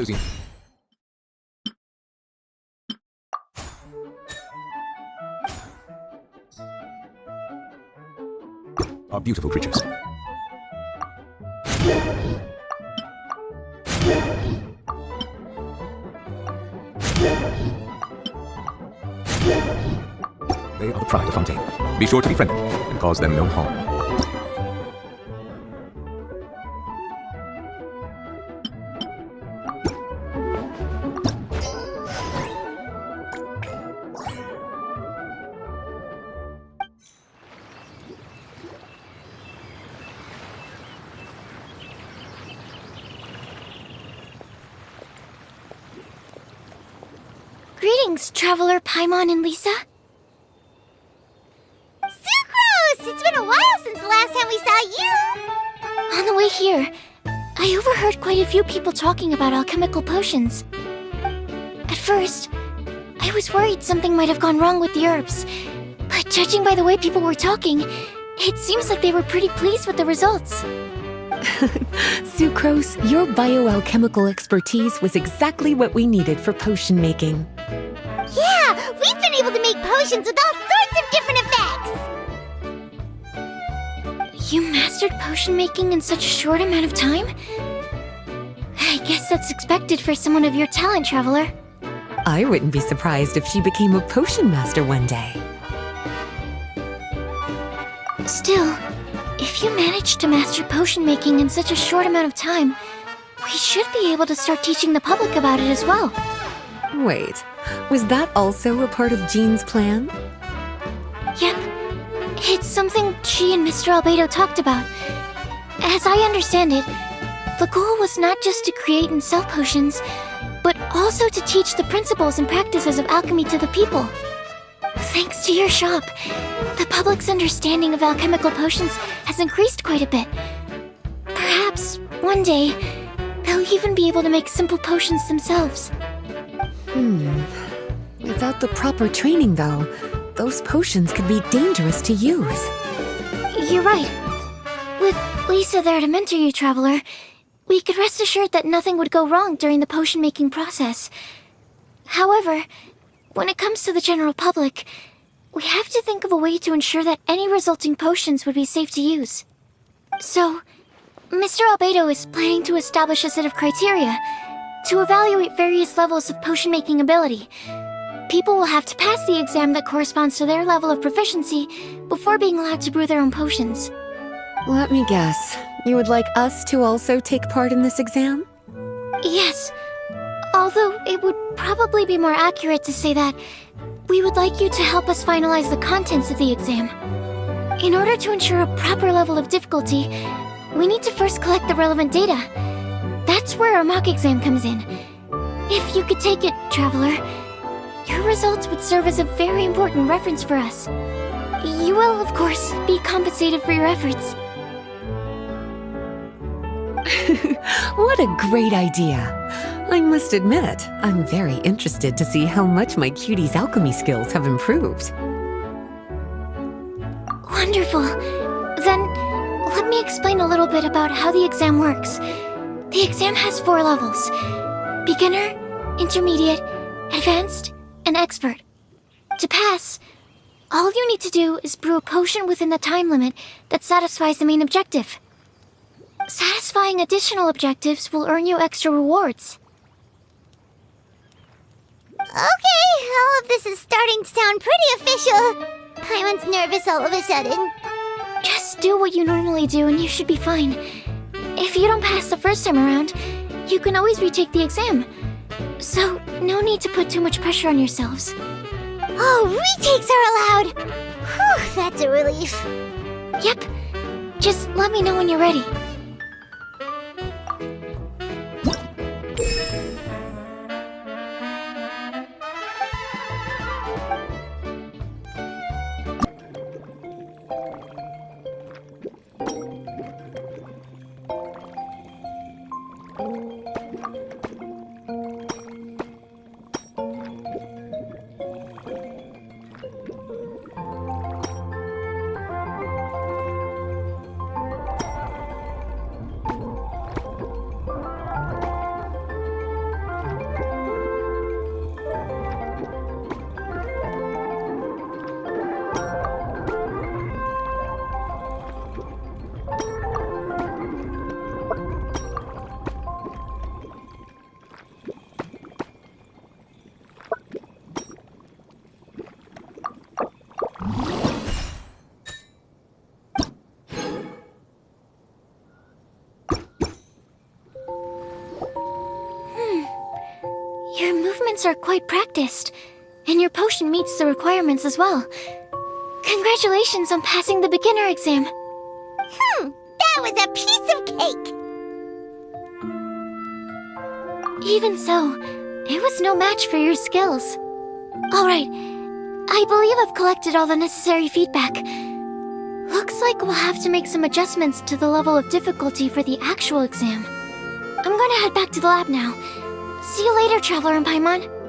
losing. Are beautiful creatures. They are the pride of Fontaine. Be sure to befriend them and cause them no harm. Greetings, Traveler Paimon and Lisa. Sucrose! It's been a while since the last time we saw you! On the way here, I overheard quite a few people talking about alchemical potions. At first, I was worried something might have gone wrong with the herbs, but judging by the way people were talking, it seems like they were pretty pleased with the results. Sucrose, your bioalchemical expertise was exactly what we needed for potion making. Yeah! We've been able to make potions with all sorts of different effects! You mastered potion making in such a short amount of time? I guess that's expected for someone of your talent, Traveler. I wouldn't be surprised if she became a potion master one day. Still, if you managed to master potion making in such a short amount of time, we should be able to start teaching the public about it as well. Wait, was that also a part of Jean's plan? Yep. It's something she and Mr. Albedo talked about. As I understand it, the goal was not just to create and sell potions, but also to teach the principles and practices of alchemy to the people. Thanks to your shop, the public's understanding of alchemical potions has increased quite a bit. Perhaps, one day, they'll even be able to make simple potions themselves. Without the proper training, though, those potions could be dangerous to use. You're right. With Lisa there to mentor you, Traveler, we could rest assured that nothing would go wrong during the potion-making process. However, when it comes to the general public, we have to think of a way to ensure that any resulting potions would be safe to use. So, Mr. Albedo is planning to establish a set of criteria to evaluate various levels of potion-making ability. People will have to pass the exam that corresponds to their level of proficiency before being allowed to brew their own potions. Let me guess, you would like us to also take part in this exam? Yes, although it would probably be more accurate to say that we would like you to help us finalize the contents of the exam. In order to ensure a proper level of difficulty, we need to first collect the relevant data. That's where our mock exam comes in. If you could take it, Traveler, your results would serve as a very important reference for us. You will, of course, be compensated for your efforts. What a great idea! I must admit, I'm very interested to see how much my cutie's alchemy skills have improved. Wonderful. Then, let me explain a little bit about how the exam works. The exam has 4 levels: beginner, intermediate, advanced, and expert. To pass, all you need to do is brew a potion within the time limit that satisfies the main objective. Satisfying additional objectives will earn you extra rewards. Okay, all of this is starting to sound pretty official. Paimon's nervous all of a sudden. Just do what you normally do and you should be fine. If you don't pass the first time around, you can always retake the exam. So, no need to put too much pressure on yourselves. Oh, retakes are allowed! Whew, that's a relief. Yep. Just let me know when you're ready. movements are quite practiced, and your potion meets the requirements as well. Congratulations on passing the beginner exam. That was a piece of cake! Even so, it was no match for your skills. Alright, I believe I've collected all the necessary feedback. Looks like we'll have to make some adjustments to the level of difficulty for the actual exam. I'm gonna head back to the lab now. See you later, Traveler and Paimon.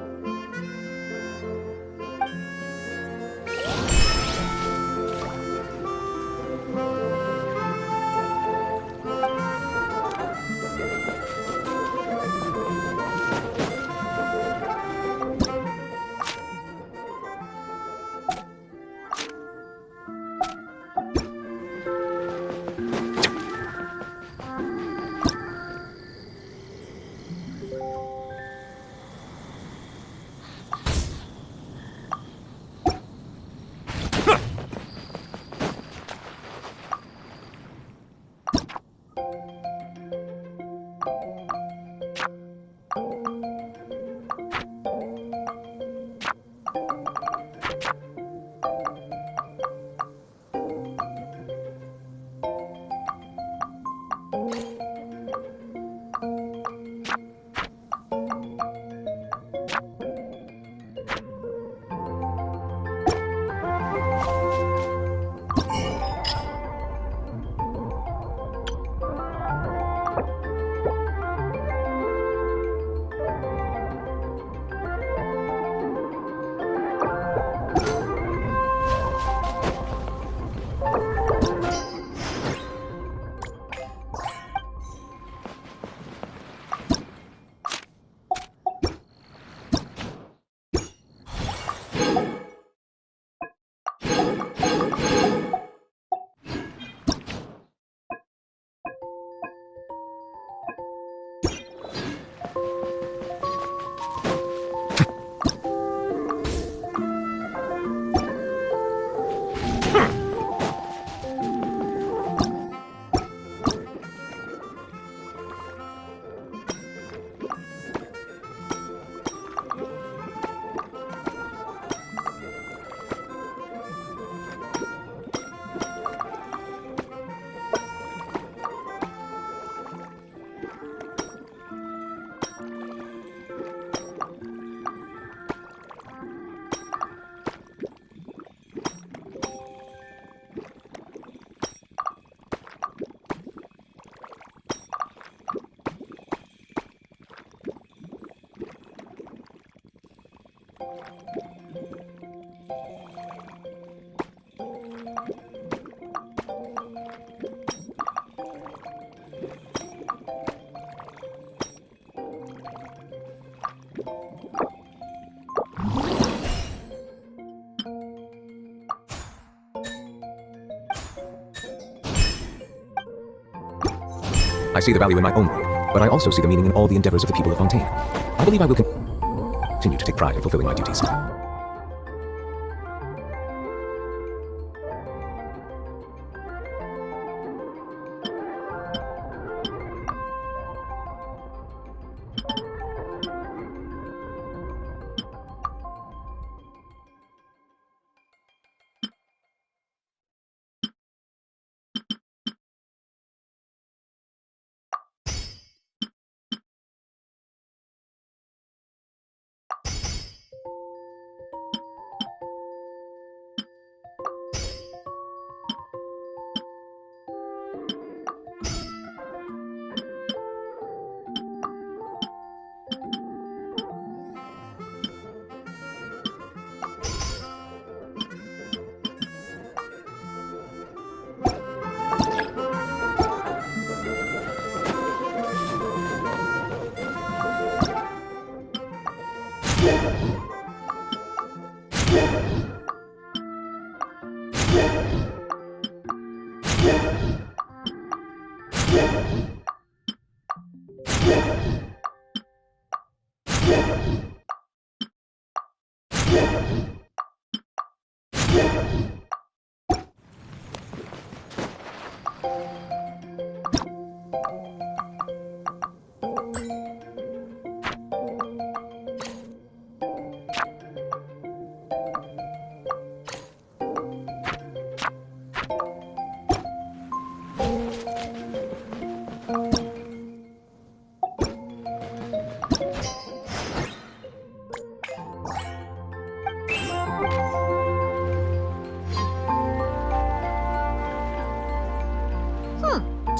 I see the value in my own work, but I also see the meaning in all the endeavors of the people of Fontaine. I believe I will continue to take pride in fulfilling my duties.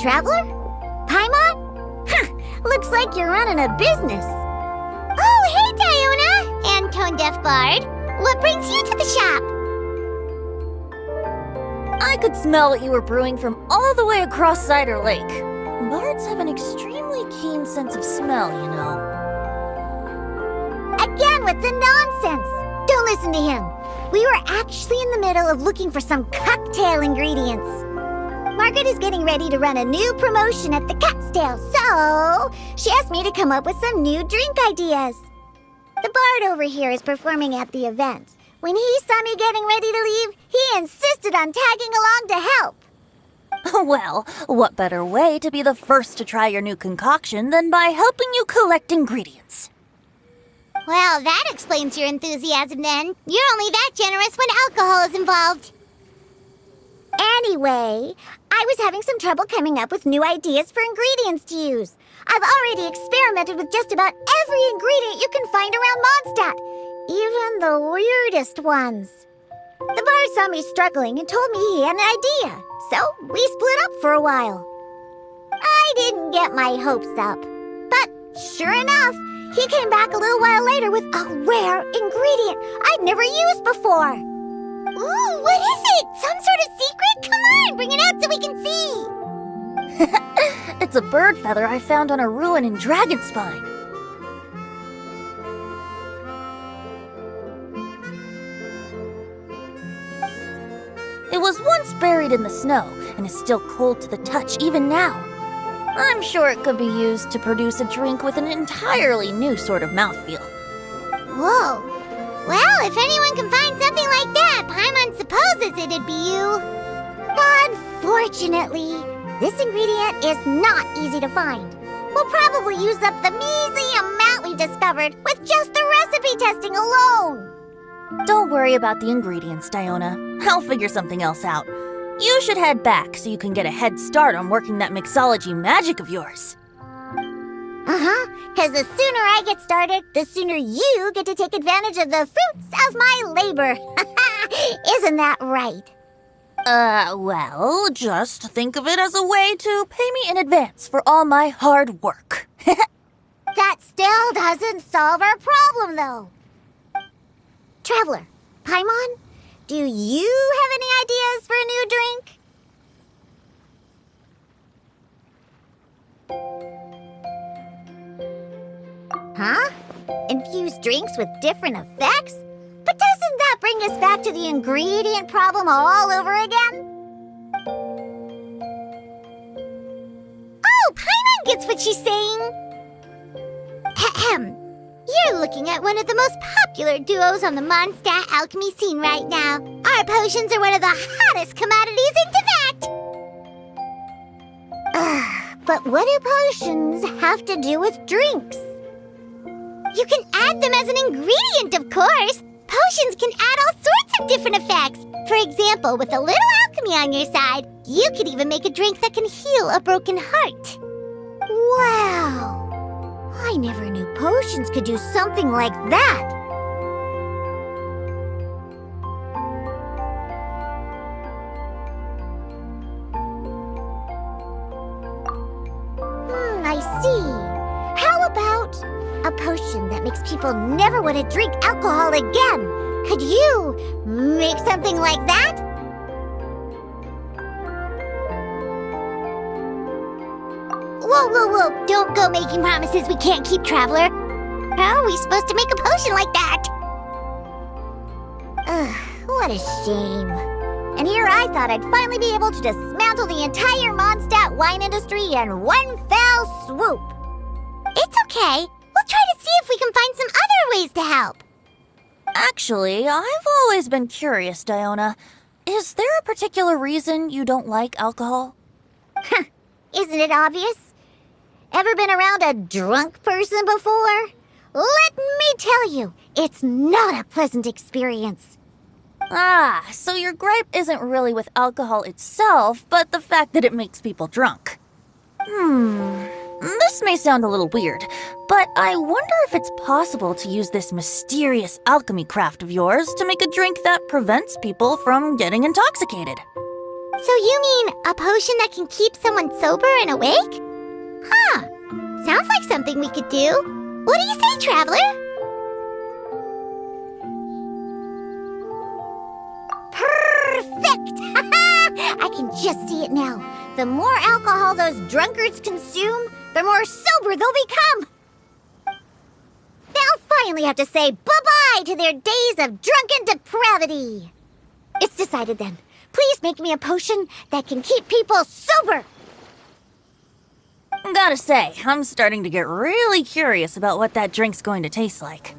Traveler? Paimon? Looks like you're running a business. Oh, hey, Diona! And Tone Deaf Bard. What brings you to the shop? I could smell what you were brewing from all the way across Cider Lake. Bards have an extremely keen sense of smell, you know. Again with the nonsense! Don't listen to him. We were actually in the middle of looking for some cocktail ingredients. Margaret is getting ready to run a new promotion at the Cocktail, so she asked me to come up with some new drink ideas. The bard over here is performing at the event. When he saw me getting ready to leave, he insisted on tagging along to help. Well, what better way to be the first to try your new concoction than by helping you collect ingredients? Well, that explains your enthusiasm then. You're only that generous when alcohol is involved. Anyway, I was having some trouble coming up with new ideas for ingredients to use. I've already experimented with just about every ingredient you can find around Mondstadt, even the weirdest ones. The bard saw me struggling and told me he had an idea, so we split up for a while. I didn't get my hopes up, but sure enough, he came back a little while later with a rare ingredient I'd never used before. Ooh, what is it? Some sort of secret? Come on, bring it out so we can see. It's a bird feather I found on a ruin in Dragonspine. It was once buried in the snow and is still cold to the touch even now. I'm sure it could be used to produce a drink with an entirely new sort of mouthfeel. Whoa. Well, if anyone can find something like that, Paimon supposes it'd be you. Unfortunately, this ingredient is not easy to find. We'll probably use up the measly amount we've discovered with just the recipe testing alone. Don't worry about the ingredients, Diona. I'll figure something else out. You should head back so you can get a head start on working that mixology magic of yours. Because the sooner I get started, the sooner you get to take advantage of the fruits of my labor. Isn't that right? Well, just think of it as a way to pay me in advance for all my hard work. That still doesn't solve our problem, though. Traveler, Paimon, do you have any ideas for a new drink? Huh? Infused drinks with different effects? But doesn't that bring us back to the ingredient problem all over again? Oh, Paimon gets what she's saying. Ahem. You're looking at one of the most popular duos on the Mondstadt alchemy scene right now. Our potions are one of the hottest commodities in Tibet. But what do potions have to do with drinks? You can add them as an ingredient, of course. Potions can add all sorts of different effects. For example, with a little alchemy on your side, you could even make a drink that can heal a broken heart. Wow! I never knew potions could do something like that. I see. How about a potion that makes people never want to drink alcohol again? Could you make something like that? Whoa. Don't go making promises we can't keep, Traveler. How are we supposed to make a potion like that? What a shame. And here I thought I'd finally be able to dismantle the entire Mondstadt wine industry in one fell swoop. It's okay. We'll try to see if we can find some other ways to help. Actually, I've always been curious, Diona. Is there a particular reason you don't like alcohol? Isn't it obvious? Ever been around a drunk person before? Let me tell you, it's not a pleasant experience. Ah, so your gripe isn't really with alcohol itself, but the fact that it makes people drunk. This may sound a little weird, but I wonder if it's possible to use this mysterious alchemy craft of yours to make a drink that prevents people from getting intoxicated. So you mean a potion that can keep someone sober and awake? Huh. Sounds like something we could do. What do you say, Traveler? Perfect! I can just see it now. The more alcohol those drunkards consume, the more sober they'll become. They'll finally have to say bye-bye to their days of drunken depravity. It's decided then. Please make me a potion that can keep people sober. Gotta say, I'm starting to get really curious about what that drink's going to taste like.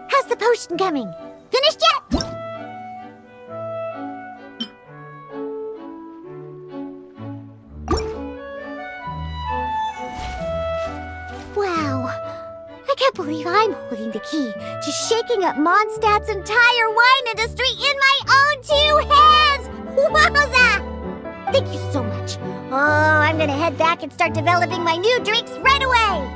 How's the potion coming? Finished yet? Wow. I can't believe I'm holding the key to shaking up Mondstadt's entire wine industry in my own two hands! Wowza! Thank you so much. Oh, I'm gonna head back and start developing my new drinks right away!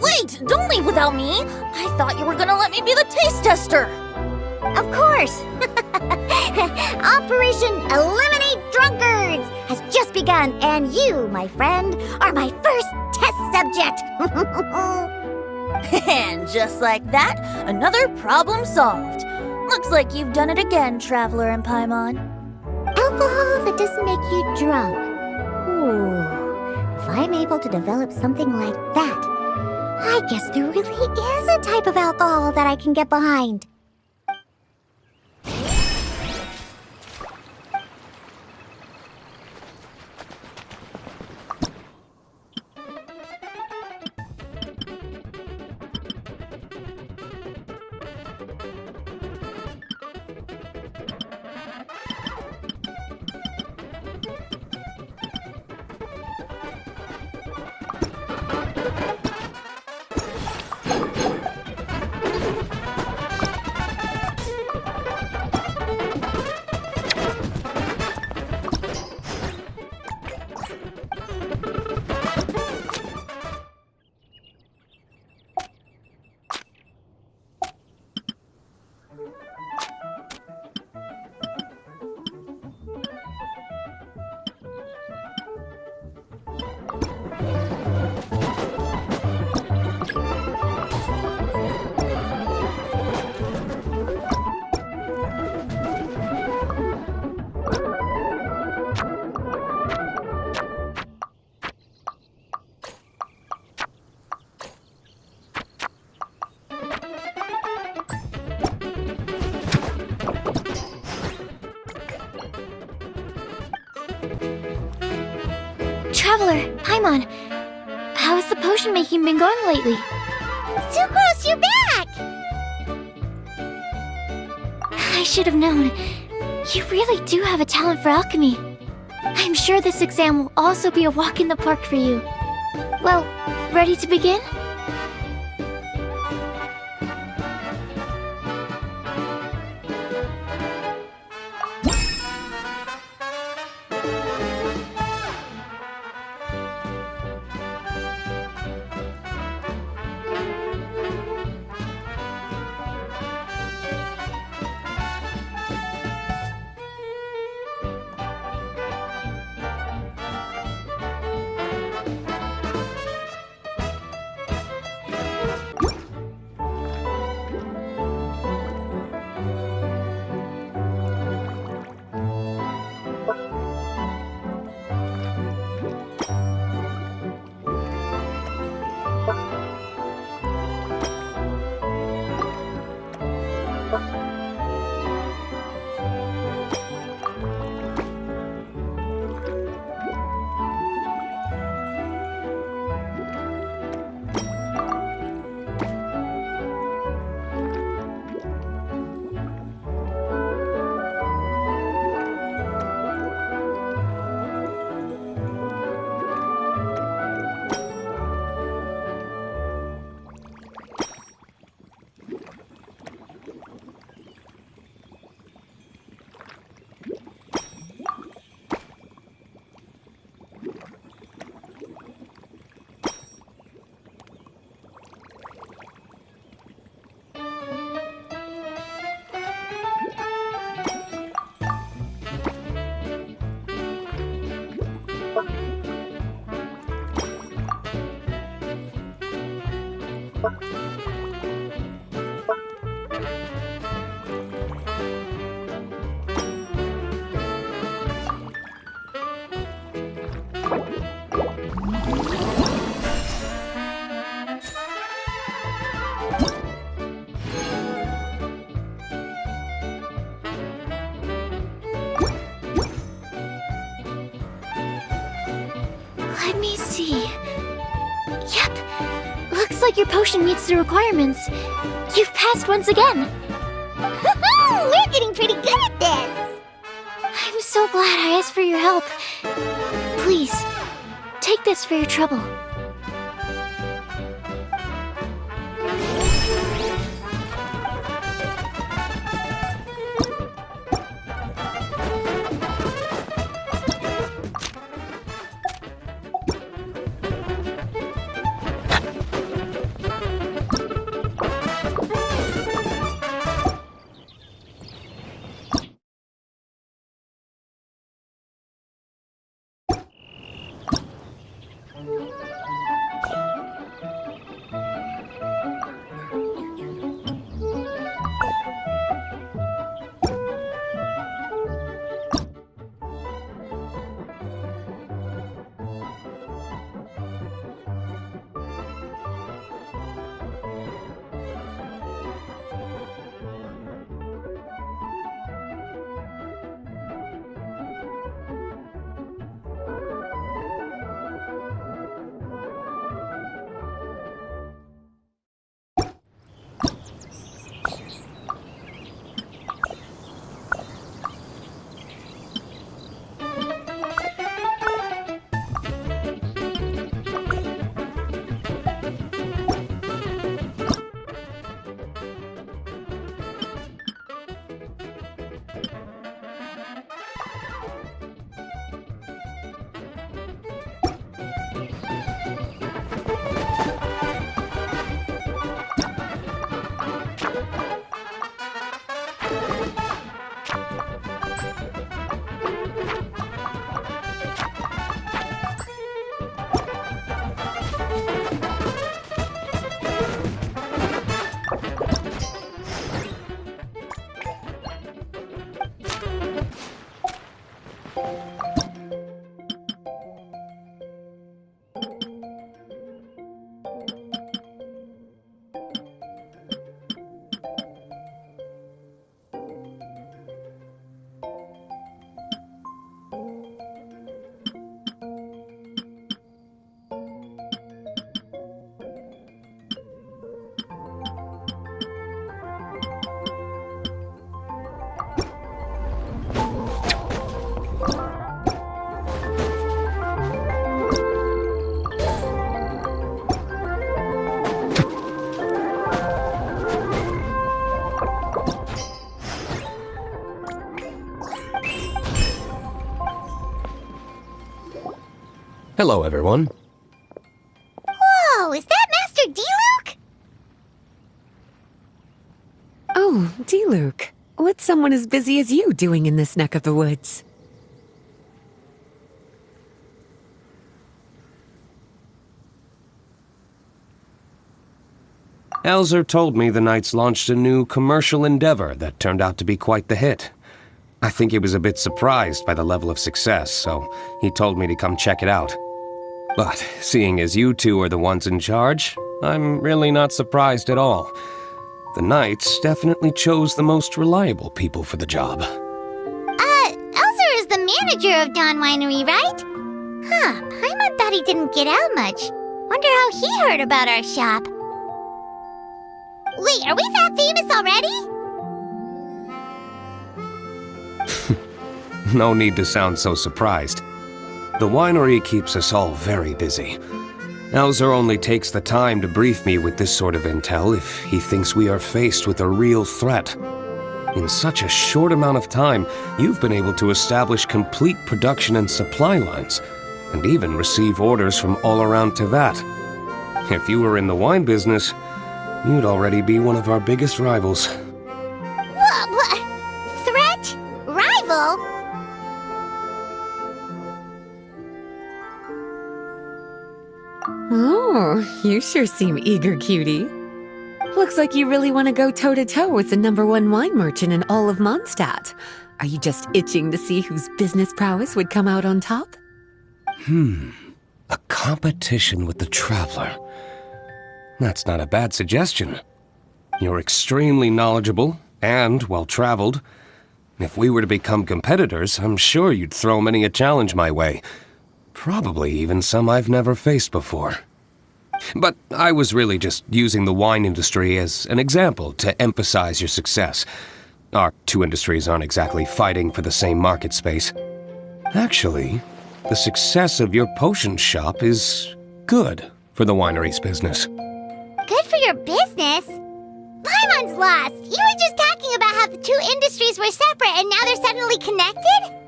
Wait! Don't leave without me! I thought you were gonna let me be the taste tester! Of course! Operation Eliminate Drunkards has just begun, and you, my friend, are my first test subject! And just like that, another problem solved. Looks like you've done it again, Traveler and Paimon. Alcohol that doesn't make you drunk. Ooh, if I'm able to develop something like that, I guess there really is a type of alcohol that I can get behind. Traveler, Paimon, how has the potion making been going lately? Sucrose, you're back! I should have known. You really do have a talent for alchemy. I'm sure this exam will also be a walk in the park for you. Well, ready to begin? Let me see. Yep. Looks like your potion meets the requirements. You've passed once again. We're getting pretty good at this! I'm so glad I asked for your help. Please, take this for your trouble. Hello, everyone. Whoa, is that Master D-Luke? Oh, D-Luke. What's someone as busy as you doing in this neck of the woods? Elzer told me the Knights launched a new commercial endeavor that turned out to be quite the hit. I think he was a bit surprised by the level of success, so he told me to come check it out. But seeing as you two are the ones in charge, I'm really not surprised at all. The Knights definitely chose the most reliable people for the job. Elzer is the manager of Dawn Winery, right? Huh, Paimon thought he didn't get out much. Wonder how he heard about our shop. Wait, are we that famous already? No need to sound so surprised. The winery keeps us all very busy. Elzer only takes the time to brief me with this sort of intel if he thinks we are faced with a real threat. In such a short amount of time, you've been able to establish complete production and supply lines, and even receive orders from all around Tevat. If you were in the wine business, you'd already be one of our biggest rivals. What? Threat? Rival? Oh, you sure seem eager, cutie. Looks like you really want to go toe-to-toe with the #1 wine merchant in all of Mondstadt. Are you just itching to see whose business prowess would come out on top? A competition with the Traveler. That's not a bad suggestion. You're extremely knowledgeable and well-traveled. If we were to become competitors, I'm sure you'd throw many a challenge my way. Probably even some I've never faced before. But I was really just using the wine industry as an example to emphasize your success. Our two industries aren't exactly fighting for the same market space. Actually, the success of your potion shop is good for the winery's business. Good for your business? Paimon's lost! You were just talking about how the two industries were separate and now they're suddenly connected?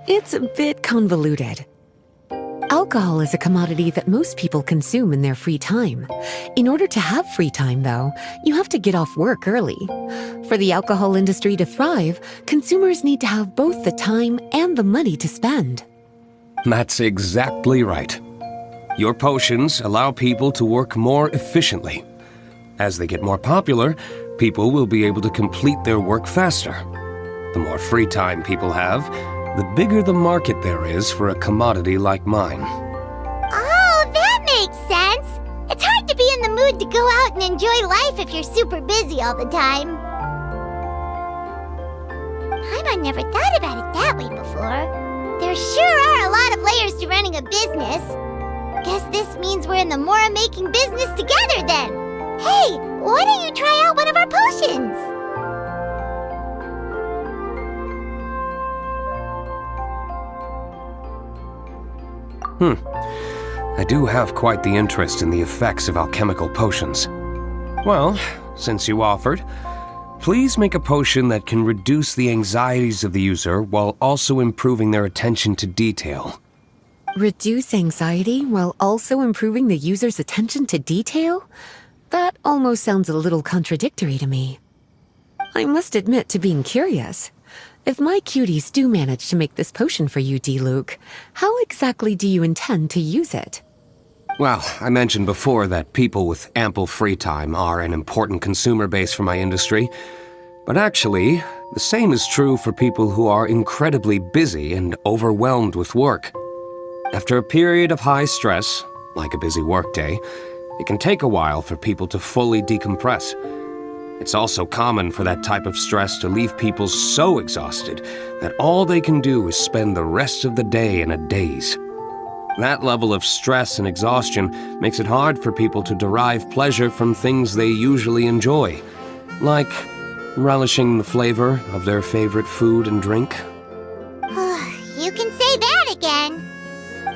It's a bit convoluted. Alcohol is a commodity that most people consume in their free time. In order to have free time, though, you have to get off work early. For the alcohol industry to thrive, consumers need to have both the time and the money to spend. That's exactly right. Your potions allow people to work more efficiently. As they get more popular, people will be able to complete their work faster. The more free time people have, the bigger the market there is for a commodity like mine. Oh, that makes sense! It's hard to be in the mood to go out and enjoy life if you're super busy all the time. Paimon never thought about it that way before. There sure are a lot of layers to running a business. Guess this means we're in the Mora-making business together then. Hey, why don't you try out one of our potions? I do have quite the interest in the effects of alchemical potions. Well, since you offered, please make a potion that can reduce the anxieties of the user while also improving their attention to detail. Reduce anxiety while also improving the user's attention to detail? That almost sounds a little contradictory to me. I must admit to being curious. If my cuties do manage to make this potion for you, D-Luke, how exactly do you intend to use it? Well, I mentioned before that people with ample free time are an important consumer base for my industry. But actually, the same is true for people who are incredibly busy and overwhelmed with work. After a period of high stress, like a busy workday, it can take a while for people to fully decompress. It's also common for that type of stress to leave people so exhausted that all they can do is spend the rest of the day in a daze. That level of stress and exhaustion makes it hard for people to derive pleasure from things they usually enjoy, like relishing the flavor of their favorite food and drink. You can say that again.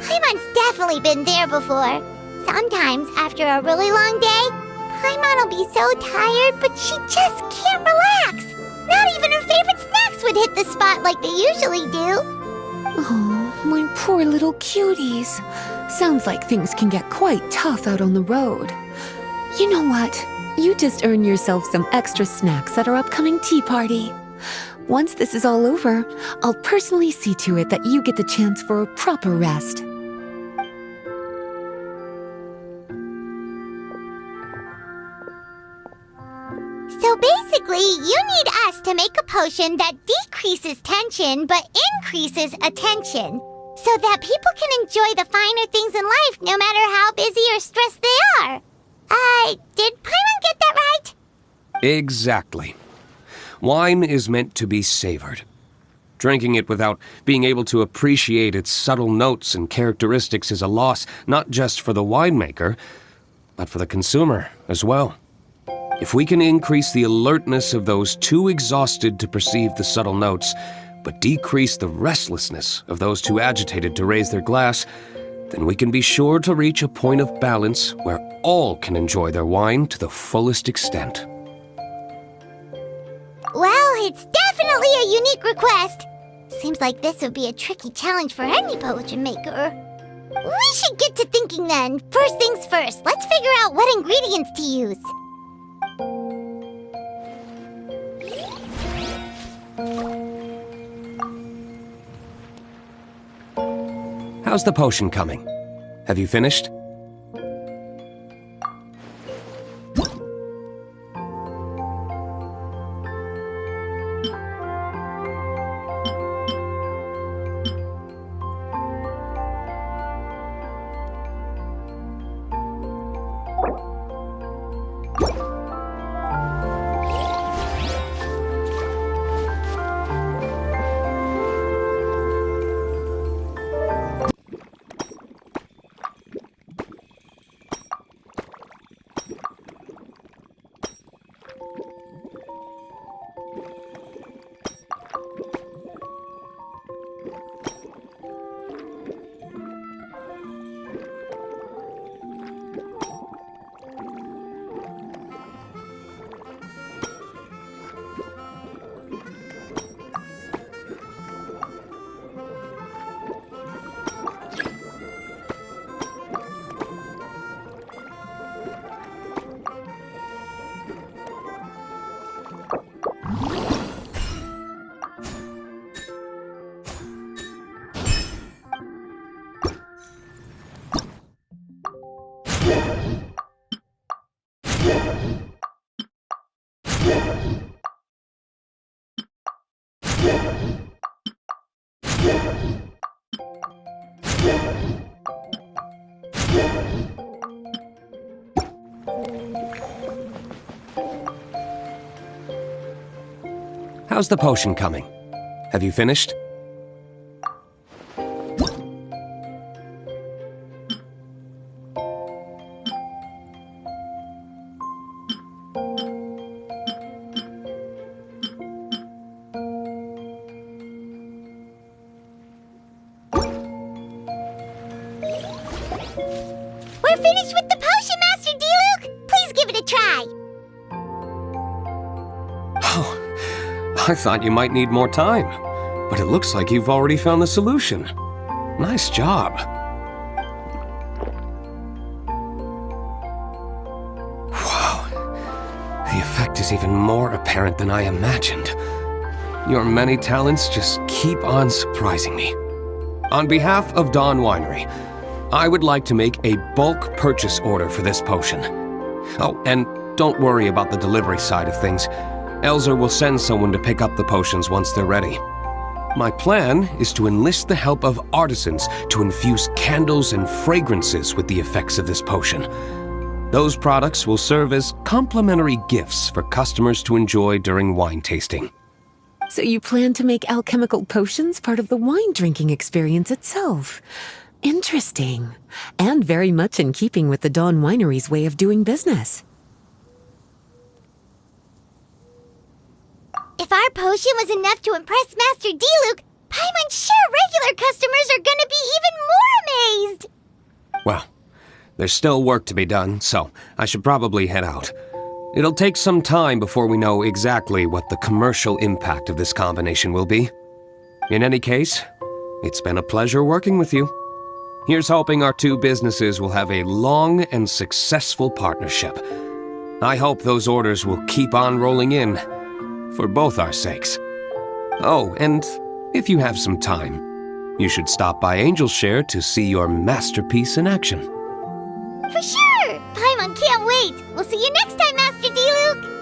Paimon's definitely been there before. Sometimes, after a really long day, Paimon will be so tired, but she just can't relax. Not even her favorite snacks would hit the spot like they usually do. Oh, my poor little cuties. Sounds like things can get quite tough out on the road. You know what? You just earn yourself some extra snacks at our upcoming tea party. Once this is all over, I'll personally see to it that you get the chance for a proper rest. So basically, you need us to make a potion that decreases tension but increases attention, so that people can enjoy the finer things in life no matter how busy or stressed they are. Did Paimon get that right? Exactly. Wine is meant to be savored. Drinking it without being able to appreciate its subtle notes and characteristics is a loss not just for the winemaker, but for the consumer as well. If we can increase the alertness of those too exhausted to perceive the subtle notes, but decrease the restlessness of those too agitated to raise their glass, then we can be sure to reach a point of balance where all can enjoy their wine to the fullest extent. Well, it's definitely a unique request. Seems like this would be a tricky challenge for any potion maker. We should get to thinking then. First things first, let's figure out what ingredients to use. How's the potion coming? Have you finished? How's the potion coming? Have you finished? We're finished with the potion, Master D-Luke! Please give it a try! I thought you might need more time, but it looks like you've already found the solution. Nice job. Wow, the effect is even more apparent than I imagined. Your many talents just keep on surprising me. On behalf of Dawn Winery, I would like to make a bulk purchase order for this potion. Oh, and don't worry about the delivery side of things. Elzer will send someone to pick up the potions once they're ready. My plan is to enlist the help of artisans to infuse candles and fragrances with the effects of this potion. Those products will serve as complimentary gifts for customers to enjoy during wine tasting. So you plan to make alchemical potions part of the wine drinking experience itself. Interesting. And very much in keeping with the Dawn Winery's way of doing business. If our potion was enough to impress Master D-Luke, Paimon's sure regular customers are gonna be even more amazed! Well, there's still work to be done, so I should probably head out. It'll take some time before we know exactly what the commercial impact of this combination will be. In any case, It's been a pleasure working with you. Here's hoping our two businesses will have a long and successful partnership. I hope those orders will keep on rolling in, for both our sakes. Oh, and if you have some time, you should stop by Angel's Share to see your masterpiece in action. For sure! Paimon can't wait! We'll see you next time, Master D. Luke!